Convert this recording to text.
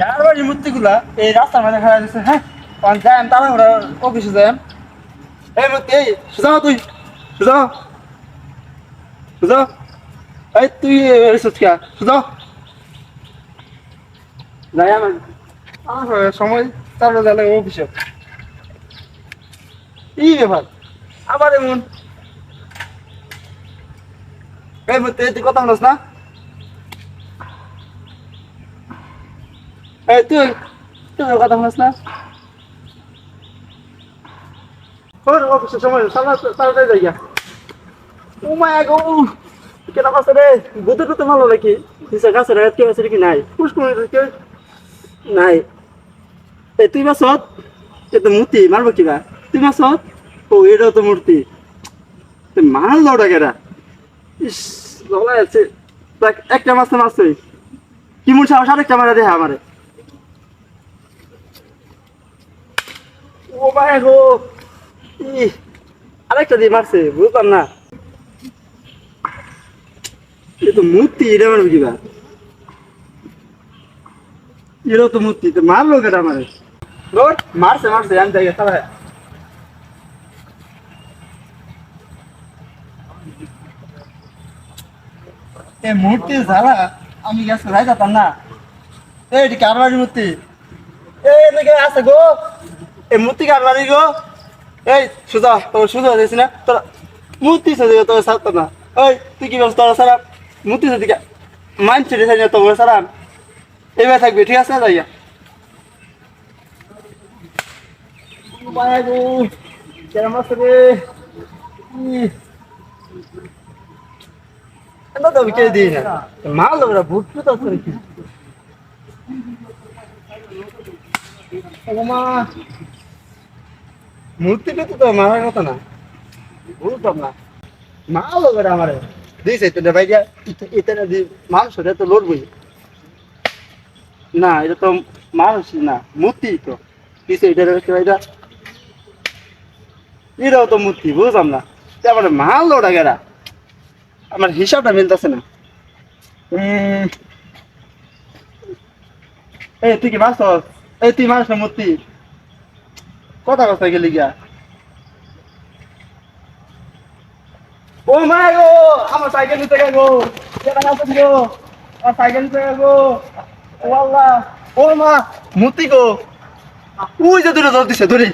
চারবারই মূর্তিগুলা এই রাস্তার মাঝে খাড়া দিচ্ছে। হ্যাঁ, কারণ যাই তারা আমরা অফিসে যাই। এই মূর্তি, এই সোজা হ তুই, সোজা হ, সোজা হ। এই তুই এসেছিস কে? সোজা হ। যাই আমার আমার সময় তারপরে যাবে অফিসে। এই ব্যাপার আবার এমন। এই মূর্তি, তুই কথা বলছ না? এই তুই তুই কথা বলছ না? ওর অফিসের সময় তাড়াতাড়ি যাই গা। ও মায়া গো, কেন কাছে রে? বুদ্ধ টুতে ভালো নাকি? দিশা কাছে রে, কেউ আছে কি নাই? পুষ্কুনি কেউ নাই। এই তুই মাসত? এ তো মূর্তি মারবো কিবা? তুই মাসত? ও এটাও তো মূর্তি। তুই মারল ওটা কেরা? ইস, গলা আছে। দেখ একটা মাছ তো মারছে। কি মূল সাহস আরেকটা মারা দেহা আমারে। ও মায়া গো, ই আরেকটা দিয়ে মারছে, বুঝলাম না। এ তো মূর্তি, এটা মারবো কিবা? এটাও তো মূর্তি, তো মারলো কেটা আমারে? ধর, মারছে মারছে আমি যাই তারা। এই মূর্তি জ্বালা আমি গেছে ভাই যেতাম না। এটি কার বাড়ির মূর্তি? এই এদিকে আছে গো, এই মূর্তি কার বাড়ি গো? এই সুজা, তোর সুজা দিয়েছি না তোর মূর্তি সাজে তোর সারতো না। ওই তুই কি বলছ? তোর সারা মূর্তি সাথে মান ছেড়ে সাজে তোর সারা এবার থাকবি, ঠিক আছে না? যাইয়া গো, কেমন আছে রে? এটা তো বিকে দিই না, মাল ওরা ভুট্টু তো আছে নাকি? ও মা, মূর্তিটা তো মারার কথা না, বুঝতাম না। মাল ওরা আমারে দিয়েছে তো ভাই, এটা না দিয়ে মানুষ এটা তো লড়বই না। এটা তো মানুষ না, মূর্তি তো দিছে এটা রেখে ভাইটা। এটাও তো মূর্তি, বুঝলাম না। তারপরে মাল ওটা গেরা আমার হিসাবটা মিলতেছে না। এই তুই কি মাছ? এই তুই মানুষ না মূর্তি? কথা কথা গেলি গিয়া। ও মা গো, আমার সাইকেল নিতে গো, কেন আসেন গো? আমার সাইকেল নিতে গো। ও আল্লাহ, ও মা, মূর্তি গো। ওই যে দূরে ধরতেছে, ধরে